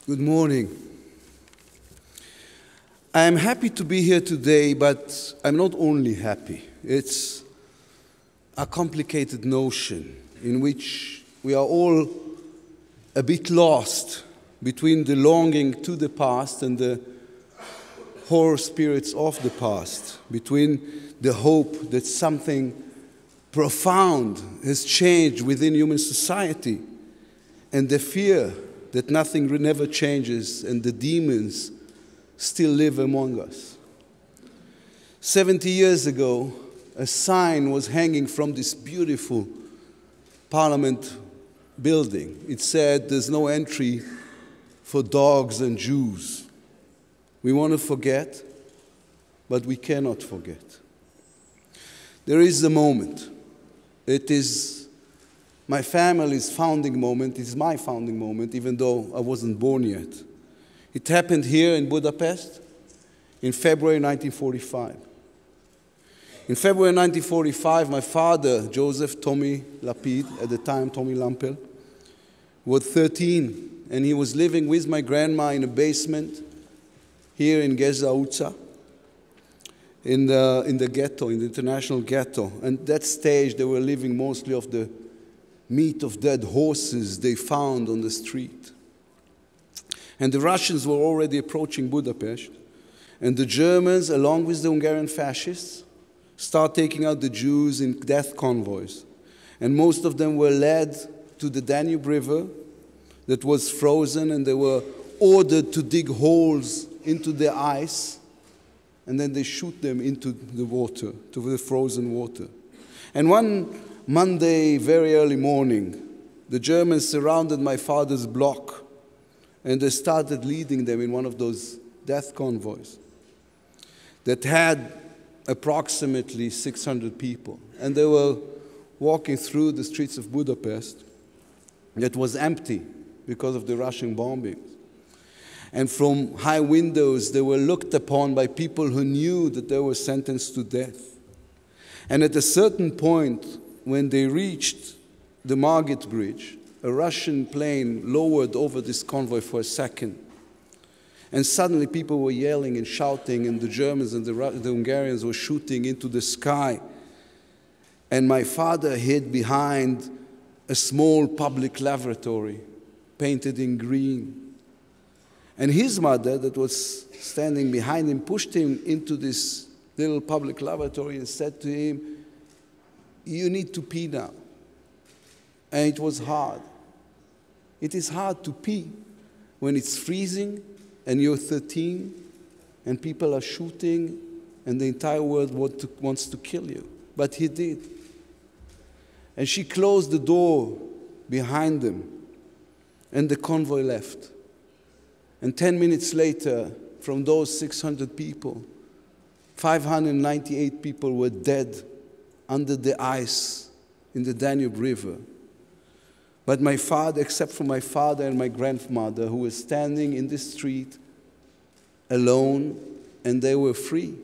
Good morning. I am happy to be here today, but I'm not only happy. It's a complicated notion in which we are all a bit lost between the longing to the past and the horror spirits of the past, between the hope that something profound has changed within human society and the fear that nothing never changes and the demons still live among us. 70 years ago, a sign was hanging from this beautiful Parliament building. It said, "There's no entry for dogs and Jews." We want to forget, but we cannot forget. There is a moment. It is my family's founding moment. It's my founding moment, even though I wasn't born yet. It happened here in Budapest in February 1945. In February 1945, my father, Joseph Tommy Lapid, at the time Tommy Lampel, was 13, and he was living with my grandma in a basement here in Geza Utsa, in the ghetto, in the international ghetto. And at that stage, they were living mostly off the meat of dead horses they found on the street. And the Russians were already approaching Budapest, and the Germans, along with the Hungarian fascists, start taking out the Jews in death convoys. And most of them were led to the Danube River that was frozen, and they were ordered to dig holes into the ice, and then they shoot them into the water, to the frozen water. And one Monday, very early morning, the Germans surrounded my father's block, and they started leading them in one of those death convoys that had approximately 600 people. And they were walking through the streets of Budapest that was empty because of the Russian bombings. And from high windows, they were looked upon by people who knew that they were sentenced to death. And at a certain point, when they reached the Margit Bridge, a Russian plane lowered over this convoy for a second. And suddenly people were yelling and shouting, and the Germans and the Hungarians were shooting into the sky. And my father hid behind a small public lavatory painted in green. And his mother, that was standing behind him, pushed him into this little public lavatory and said to him, "You need to pee now." And it was hard. It is hard to pee when it's freezing and you're 13 and people are shooting and the entire world wants to kill you. But he did. And she closed the door behind them, and the convoy left. And 10 minutes later, from those 600 people, 598 people were dead under the ice in the Danube River. But my father, except for my father and my grandmother, who were standing in the street alone, and they were free.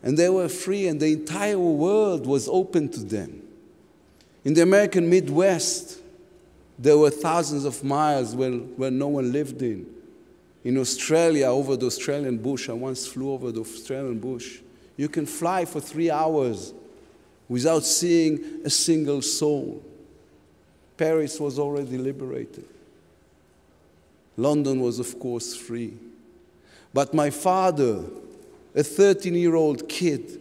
And they were free, and the entire world was open to them. In the American Midwest, there were thousands of miles where no one lived in. In Australia, over the Australian bush, I once flew over the Australian bush. You can fly for 3 hours without seeing a single soul. Paris was already liberated. London was, of course, free. But my father, a 13-year-old kid,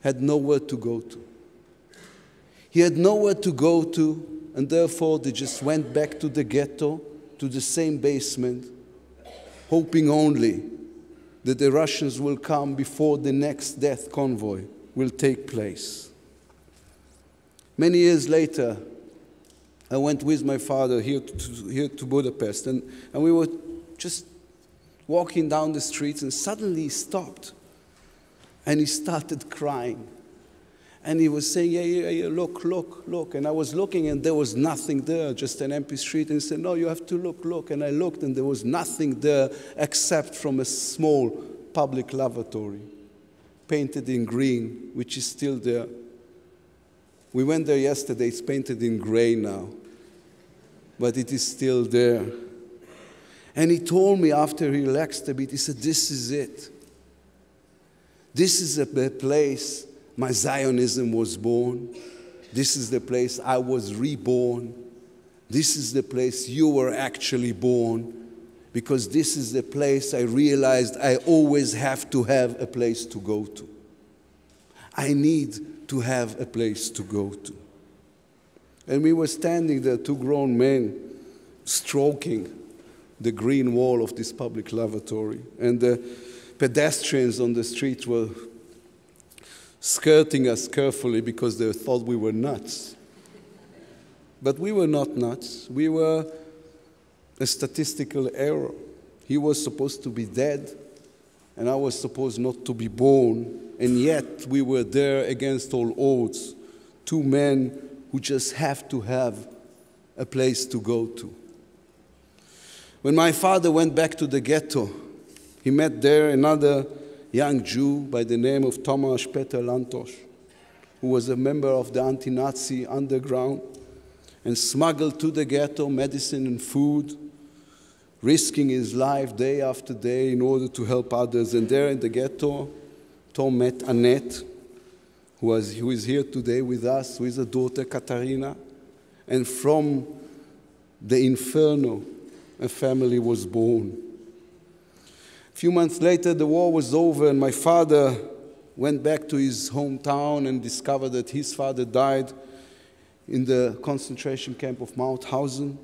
had nowhere to go to. He had nowhere to go to, and therefore they just went back to the ghetto, to the same basement, hoping only that the Russians will come before the next death convoy will take place. Many years later, I went with my father here to Budapest, and we were just walking down the streets, and suddenly he stopped, and he started crying. And he was saying, yeah, look, look, look. And I was looking, and there was nothing there, just an empty street. And he said, no, you have to look, look. And I looked, and there was nothing there except from a small public lavatory, painted in green, which is still there. We went there yesterday. It's painted in gray now, but it is still there. And he told me after he relaxed a bit, he said, this is it. This is the place my Zionism was born. This is the place I was reborn. This is the place you were actually born. Because this is the place I realized I always have to have a place to go to. I need to have a place to go to. And we were standing there, two grown men, stroking the green wall of this public lavatory. And the pedestrians on the street were skirting us carefully because they thought we were nuts. But we were not nuts. We were a statistical error. He was supposed to be dead, and I was supposed not to be born. And yet we were there against all odds, two men who just have to have a place to go to. When my father went back to the ghetto, he met there another young Jew by the name of Tom Lantos, who was a member of the anti-Nazi underground and smuggled to the ghetto medicine and food, risking his life day after day in order to help others. And there in the ghetto, Tom met Annette, who is here today with us, with a daughter, Katarina. And from the inferno, a family was born. A few months later, the war was over, and my father went back to his hometown and discovered that his father died in the concentration camp of Mauthausen,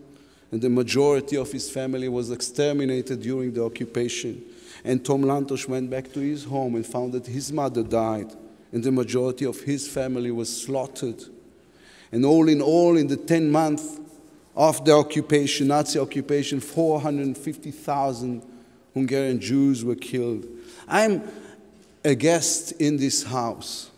and the majority of his family was exterminated during the occupation. And Tom Lantos went back to his home and found that his mother died, and the majority of his family was slaughtered. And all, in the 10 months of the occupation, Nazi occupation, 450,000 Hungarian Jews were killed. I'm a guest in this house,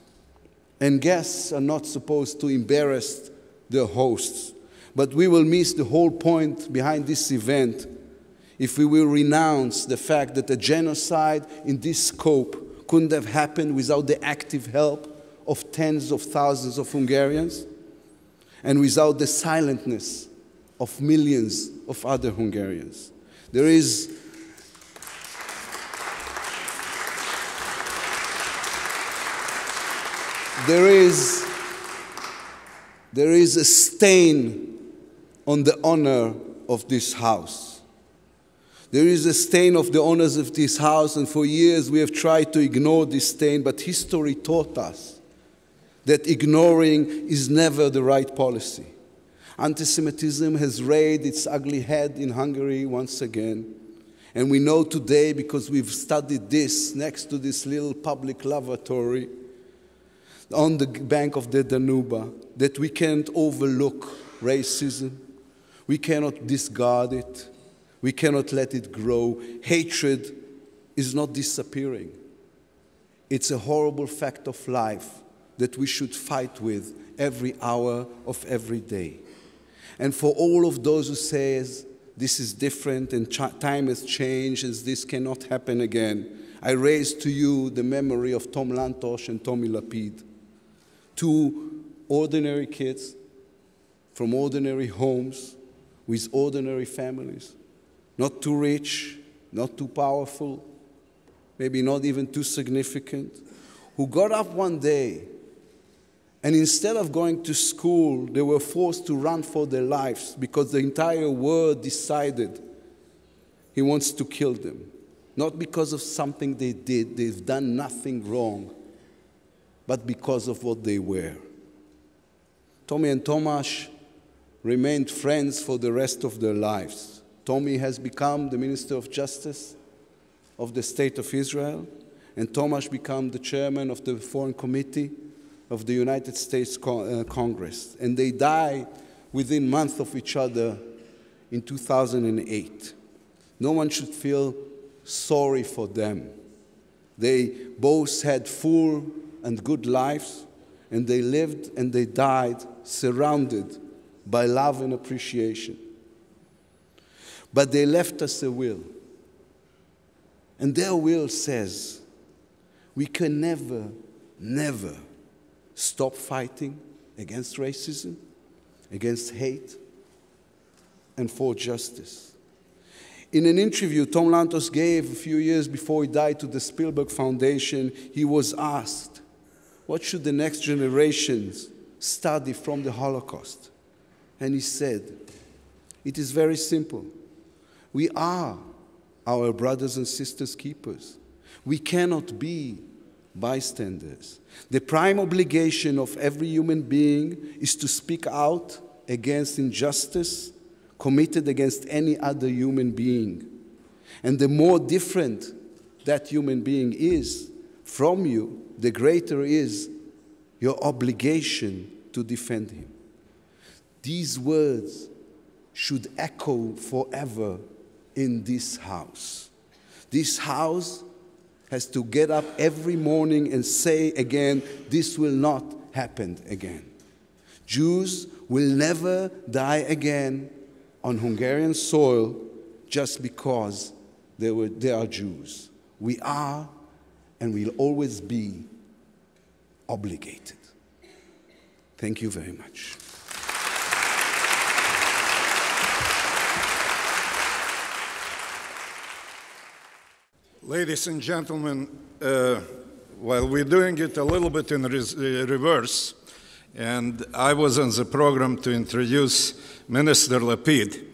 and guests are not supposed to embarrass their hosts. But we will miss the whole point behind this event if we will renounce the fact that a genocide in this scope couldn't have happened without the active help of tens of thousands of Hungarians and without the silentness of millions of other Hungarians. There is a stain on the honor of this house. There is a stain of the honors of this house, and for years we have tried to ignore this stain, but history taught us that ignoring is never the right policy. Anti-Semitism has reared its ugly head in Hungary once again, and we know today, because we've studied this next to this little public lavatory on the bank of the Danube, that we can't overlook racism. We cannot discard it. We cannot let it grow. Hatred is not disappearing. It's a horrible fact of life that we should fight with every hour of every day. And for all of those who say this is different and time has changed and this cannot happen again, I raise to you the memory of Tom Lantos and Tommy Lapid, two ordinary kids from ordinary homes with ordinary families, not too rich, not too powerful, maybe not even too significant, who got up one day and instead of going to school, they were forced to run for their lives because the entire world decided he wants to kill them. Not because of something they did, they've done nothing wrong, but because of what they were. Tommy and Tomasz remained friends for the rest of their lives. Tommy has become the Minister of Justice of the State of Israel, and Tomasz became the chairman of the Foreign Committee of the United States Congress. And they died within months of each other in 2008. No one should feel sorry for them. They both had full and good lives, and they lived and they died surrounded by love and appreciation. But they left us a will. And their will says, we can never, never stop fighting against racism, against hate, and for justice. In an interview Tom Lantos gave a few years before he died to the Spielberg Foundation, he was asked, what should the next generations study from the Holocaust? And he said, it is very simple. We are our brothers and sisters' keepers. We cannot be bystanders. The prime obligation of every human being is to speak out against injustice committed against any other human being. And the more different that human being is from you, the greater is your obligation to defend him. These words should echo forever in this house. This house has to get up every morning and say again, this will not happen again. Jews will never die again on Hungarian soil just because they are Jews. We are and will always be obligated. Thank you very much. Ladies and gentlemen, while we're doing it a little bit in reverse, and I was on the program to introduce Minister Lapid,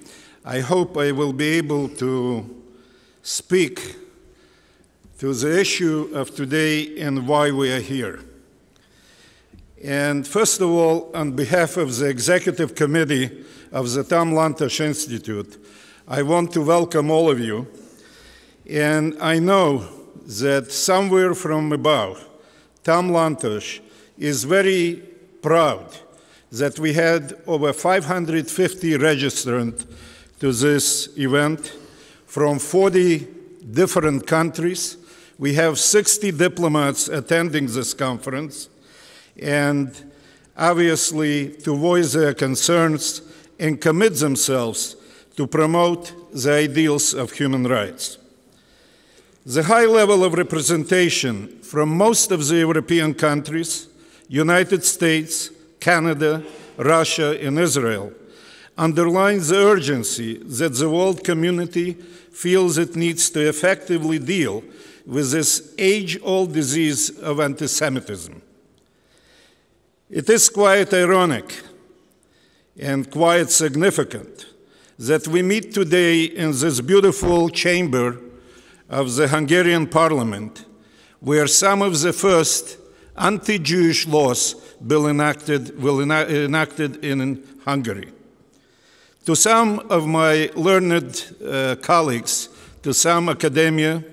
I hope I will be able to speak to the issue of today and why we are here. And first of all, on behalf of the Executive Committee of the Tom Lantos Institute, I want to welcome all of you. And I know that somewhere from above, Tom Lantos is very proud that we had over 550 registrants to this event from 40 different countries. We have 60 diplomats attending this conference, and obviously to voice their concerns and commit themselves to promote the ideals of human rights. The high level of representation from most of the European countries, United States, Canada, Russia, and Israel underlines the urgency that the world community feels it needs to effectively deal with this age-old disease of anti-Semitism. It is quite ironic and quite significant that we meet today in this beautiful chamber of the Hungarian Parliament, where some of the first anti-Jewish laws will enacted in Hungary. To some of my learned colleagues, to some academia,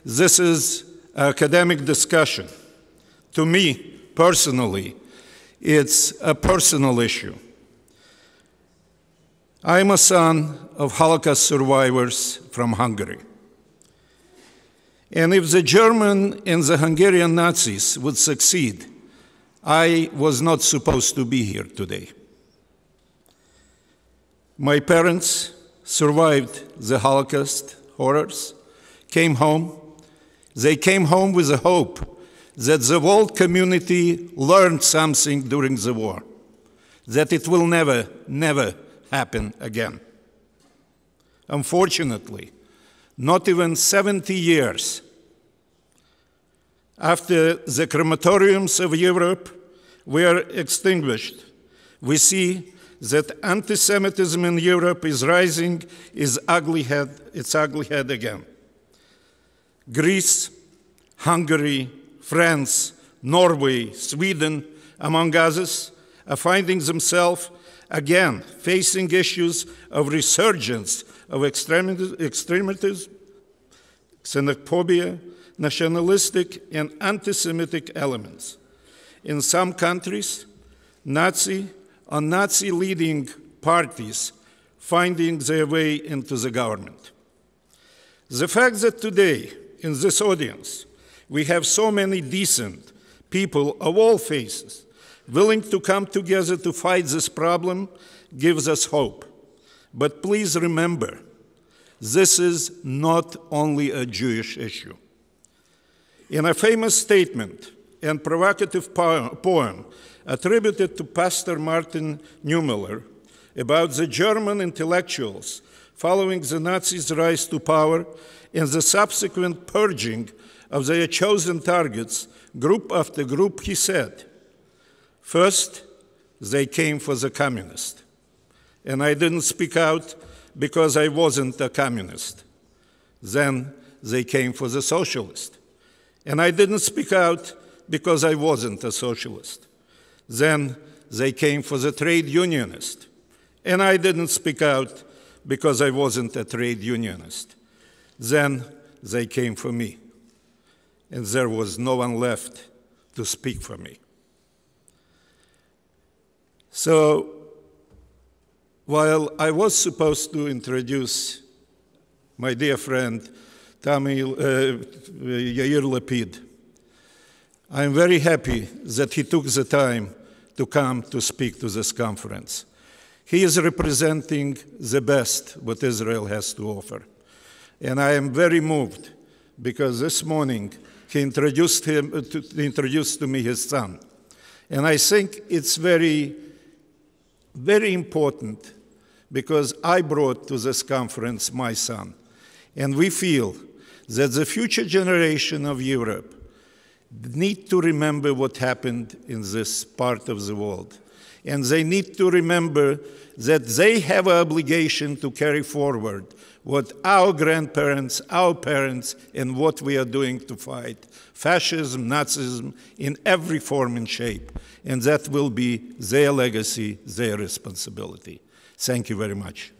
this is an academic discussion. To me, personally, it's a personal issue. I'm a son of Holocaust survivors from Hungary. And if the German and the Hungarian Nazis would succeed, I was not supposed to be here today. My parents survived the Holocaust horrors, came home. They came home with the hope that the world community learned something during the war, that it will never, never happen again. Unfortunately, not even 70 years after the crematoriums of Europe were extinguished, we see that anti-Semitism in Europe is rising its ugly head again. Greece, Hungary, France, Norway, Sweden, among others, are finding themselves again facing issues of resurgence of extremism, xenophobia, nationalistic and anti-Semitic elements. In some countries, Nazi or Nazi-leading parties finding their way into the government. The fact that today, in this audience, we have so many decent people of all faiths willing to come together to fight this problem gives us hope. But please remember, this is not only a Jewish issue. In a famous statement and provocative poem attributed to Pastor Martin Niemöller about the German intellectuals following the Nazis' rise to power and the subsequent purging of their chosen targets, group after group, he said, first, they came for the communist. And I didn't speak out because I wasn't a communist. Then they came for the socialist. And I didn't speak out because I wasn't a socialist. Then they came for the trade unionist. And I didn't speak out because I wasn't a trade unionist. Then they came for me. And there was no one left to speak for me. So, while I was supposed to introduce my dear friend, Yair Lapid, I'm very happy that he took the time to come to speak to this conference. He is representing the best what Israel has to offer. And I am very moved because this morning he introduced to me his son. And I think it's very, very important because I brought to this conference my son. And we feel that the future generation of Europe need to remember what happened in this part of the world. And they need to remember that they have an obligation to carry forward what our grandparents, our parents, and what we are doing to fight fascism, Nazism, in every form and shape. And that will be their legacy, their responsibility. Thank you very much.